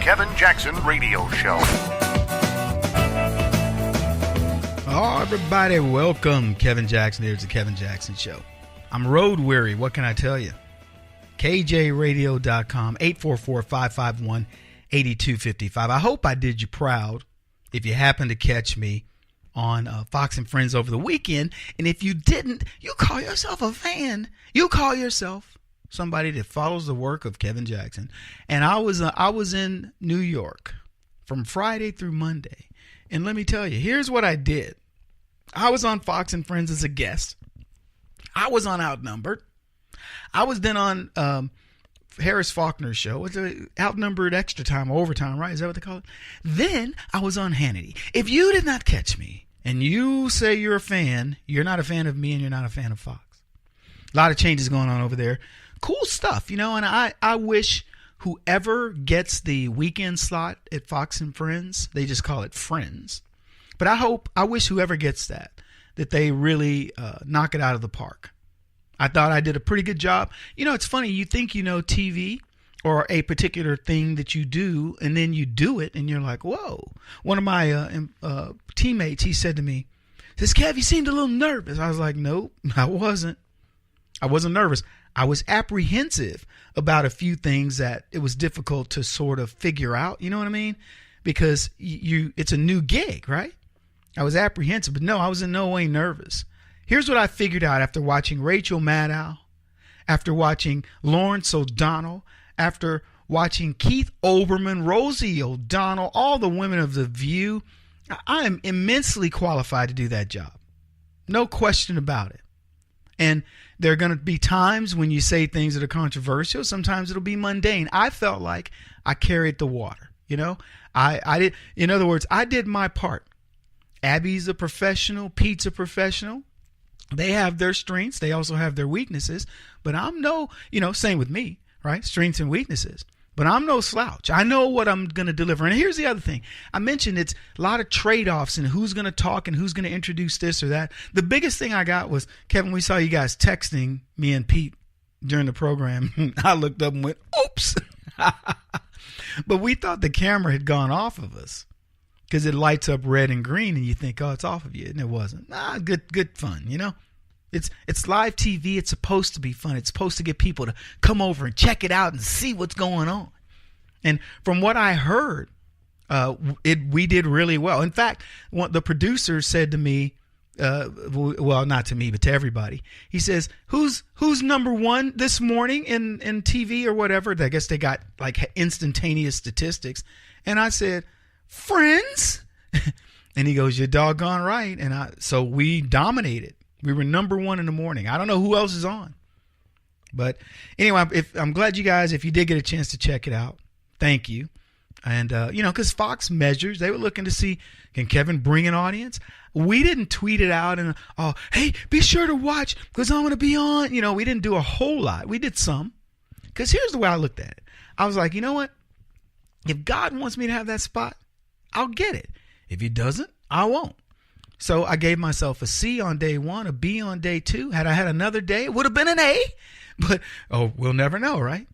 Kevin Jackson Radio Show. Oh, everybody, welcome. Kevin Jackson here. It's the Kevin Jackson Show. I'm road weary. What can I tell you? KJRadio.com, 844-551-8255. I hope I did you proud if you happen to catch me on Fox and Friends over the weekend. And if you didn't, you call yourself a fan. You call yourself somebody that follows the work of Kevin Jackson. And I was in New York from Friday through Monday. And let me tell you, here's what I did. I was on Fox and Friends as a guest. I was on Outnumbered. I was then on Harris Faulkner's show. It's Outnumbered Extra Time or Overtime, right? Is that what they call it? Then I was on Hannity. If you did not catch me and you say you're a fan, you're not a fan of me and you're not a fan of Fox. A lot of changes going on over there. Cool stuff, you know, and I wish whoever gets the weekend slot at Fox and Friends, they just call it Friends. But I wish whoever gets that they really knock it out of the park. I thought I did a pretty good job. You know, it's funny. You think you know TV or a particular thing that you do, and then you do it, and you're like, whoa. One of my teammates, he said to me, says, Kev, you seemed a little nervous. I was like, nope, I wasn't. I wasn't nervous. I was apprehensive about a few things that it was difficult to sort of figure out. You know what I mean? Because it's a new gig, right? I was apprehensive, but no, I was in no way nervous. Here's what I figured out after watching Rachel Maddow, after watching Lawrence O'Donnell, after watching Keith Olbermann, Rosie O'Donnell, all the women of The View. I am immensely qualified to do that job. No question about it. And there are going to be times when you say things that are controversial. Sometimes it'll be mundane. I felt like I carried the water. You know, I did. In other words, I did my part. Abby's a professional. Pete's a professional. They have their strengths. They also have their weaknesses. But I'm same with me, right? Strengths and weaknesses. But I'm no slouch. I know what I'm going to deliver. And here's the other thing. I mentioned it's a lot of trade-offs and who's going to talk and who's going to introduce this or that. The biggest thing I got was, Kevin, we saw you guys texting me and Pete during the program. I looked up and went, oops. But we thought the camera had gone off of us because it lights up red and green and you think, oh, it's off of you. And it wasn't. Good fun, you know? It's live TV. It's supposed to be fun. It's supposed to get people to come over and check it out and see what's going on. And from what I heard, we did really well. In fact, the producer said to me, well, not to me, but to everybody. He says, who's number one this morning in TV or whatever? I guess they got like instantaneous statistics. And I said, Friends. And he goes, you're doggone right. And so we dominated. We were number one in the morning. I don't know who else is on. But anyway, I'm glad you guys, if you did get a chance to check it out, thank you. And, because Fox measures, they were looking to see, can Kevin bring an audience? We didn't tweet it out and, hey, be sure to watch because I'm going to be on. We didn't do a whole lot. We did some. Because here's the way I looked at it. I was like, you know what? If God wants me to have that spot, I'll get it. If he doesn't, I won't. So I gave myself a C on day one, a B on day two. Had I had another day, it would have been an A. But, we'll never know, right?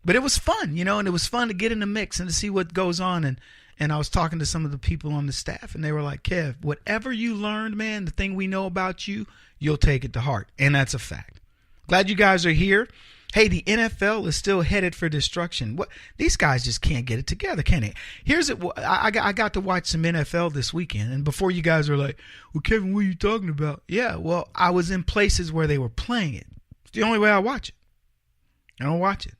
But it was fun, and it was fun to get in the mix and to see what goes on. And I was talking to some of the people on the staff, and they were like, Kev, whatever you learned, man, the thing we know about you, you'll take it to heart. And that's a fact. Glad you guys are here. Hey, the NFL is still headed for destruction. These guys just can't get it together, can they? Here's it. I got to watch some NFL this weekend, and before you guys are like, well, Kevin, what are you talking about? Yeah, well, I was in places where they were playing it. It's the only way I watch it. I don't watch it.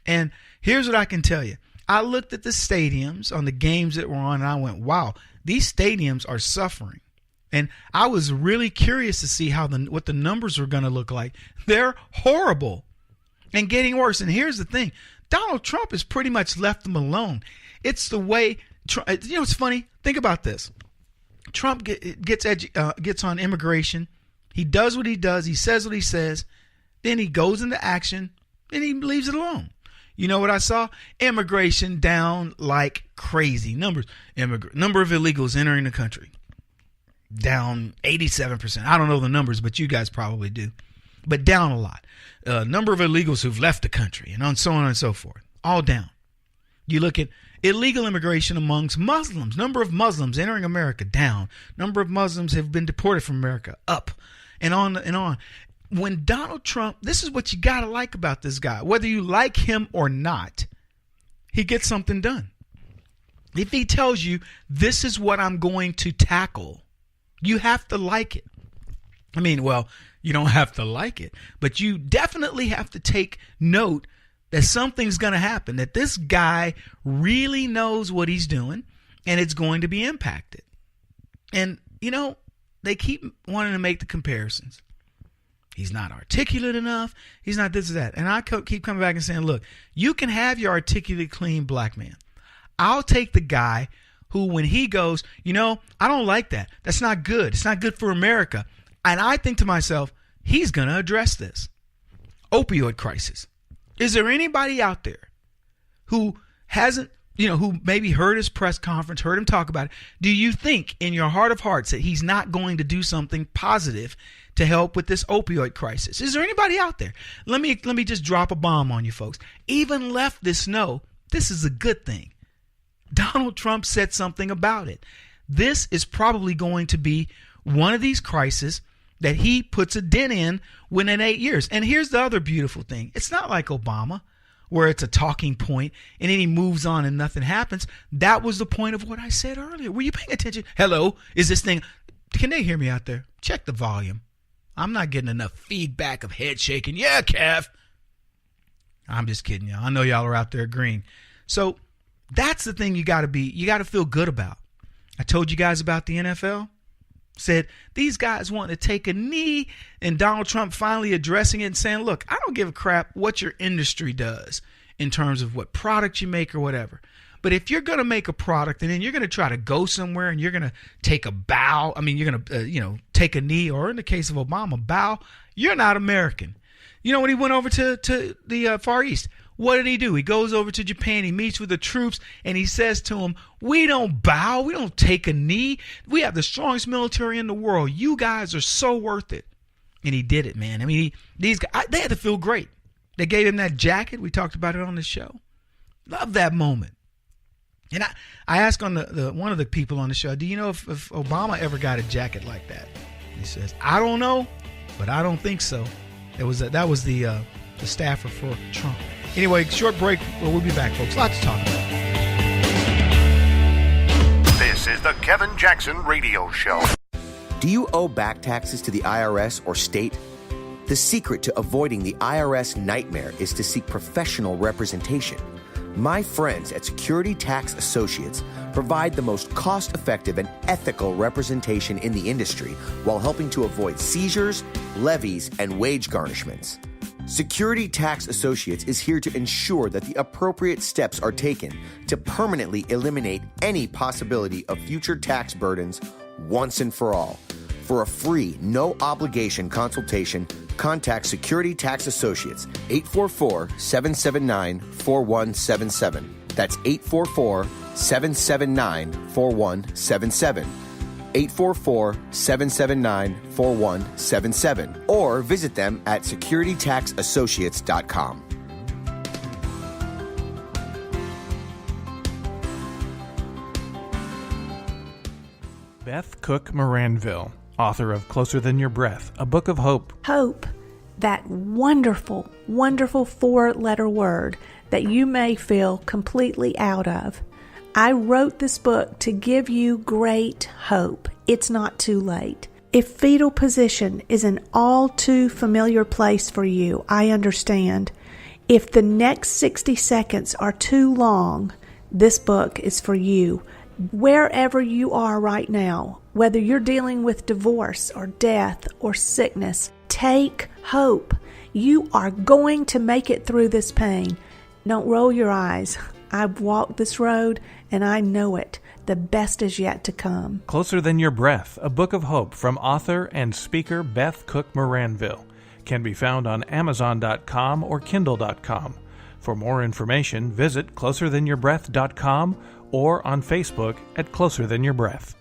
And here's what I can tell you. I looked at the stadiums on the games that were on, and I went, wow, these stadiums are suffering. And I was really curious to see what the numbers were going to look like. They're horrible. And getting worse. And here's the thing. Donald Trump has pretty much left them alone. It's the way, it's funny. Think about this. Trump gets on immigration. He does what he does. He says what he says. Then he goes into action and he leaves it alone. You know what I saw? Immigration down like crazy. Number of illegals entering the country. Down 87%. I don't know the numbers, but you guys probably do. But down a lot. Number of illegals who've left the country and so on and so forth. All down. You look at Illegal immigration amongst Muslims. Number of Muslims entering America down. Number of Muslims have been deported from America up. And on and on. When Donald Trump, this is what you got to like about this guy. Whether you like him or not, he gets something done. If he tells you, this is what I'm going to tackle, you have to like it. I mean, well, you don't have to like it, but you definitely have to take note that something's going to happen, that this guy really knows what he's doing and it's going to be impacted. And, you know, they keep wanting to make the comparisons. He's not articulate enough. He's not this or that. And I keep coming back and saying, look, you can have your articulate, clean black man. I'll take the guy who, when he goes, you know, I don't like that. That's not good. It's not good for America. And I think to myself, he's going to address this. Opioid crisis. Is there anybody out there who hasn't, who maybe heard his press conference, heard him talk about it? Do you think in your heart of hearts that he's not going to do something positive to help with this opioid crisis? Is there anybody out there? Let me just drop a bomb on you folks. Even leftists know this is a good thing. Donald Trump said something about it. This is probably going to be one of these crises that he puts a dent in within 8 years. And here's the other beautiful thing. It's not like Obama, where it's a talking point and then he moves on and nothing happens. That was the point of what I said earlier. Were you paying attention? Hello, is this thing, can they hear me out there? Check the volume. I'm not getting enough feedback of head shaking. Yeah, Kev. I'm just kidding y'all. I know y'all are out there agreeing. So that's the thing you got to feel good about. I told you guys about the NFL. Said these guys want to take a knee, and Donald Trump finally addressing it and saying, look, I don't give a crap what your industry does in terms of what product you make or whatever. But if you're going to make a product and then you're going to try to go somewhere and you're going to take a bow, you're going to, take a knee, or in the case of Obama, bow, you're not American. You know, when he went over to the Far East, what did he do? He goes over to Japan, he meets with the troops, and he says to them, we don't bow, we don't take a knee. We have the strongest military in the world. You guys are so worth it. And he did it, man. These guys, they had to feel great. They gave him that jacket. We talked about it on the show. Love that moment. And I asked on the one of the people on the show, do you know if Obama ever got a jacket like that? He says, I don't know, but I don't think so. That was the staffer for Trump. Anyway, short break. We'll be back, folks. Lots to talk about. This is the Kevin Jackson Radio Show. Do you owe back taxes to the IRS or state? The secret to avoiding the IRS nightmare is to seek professional representation. My friends at Security Tax Associates provide the most cost-effective and ethical representation in the industry while helping to avoid seizures, levies, and wage garnishments. Security Tax Associates is here to ensure that the appropriate steps are taken to permanently eliminate any possibility of future tax burdens once and for all. For a free, no-obligation consultation, contact Security Tax Associates, 844-779-4177. That's 844-779-4177. 844-779-4177, or visit them at securitytaxassociates.com. Beth Cook Moranville, author of Closer Than Your Breath, a book of hope. Hope, that wonderful, wonderful 4-letter word that you may feel completely out of. I wrote this book to give you great hope. It's not too late. If fetal position is an all too familiar place for you, I understand. If the next 60 seconds are too long, this book is for you. Wherever you are right now, whether you're dealing with divorce or death or sickness, take hope. You are going to make it through this pain. Don't roll your eyes. I've walked this road and I know it. The best is yet to come. Closer Than Your Breath, a book of hope from author and speaker Beth Cook Moranville, can be found on Amazon.com or Kindle.com. For more information, visit closerthanyourBreath.com or on Facebook at Closer Than Your Breath.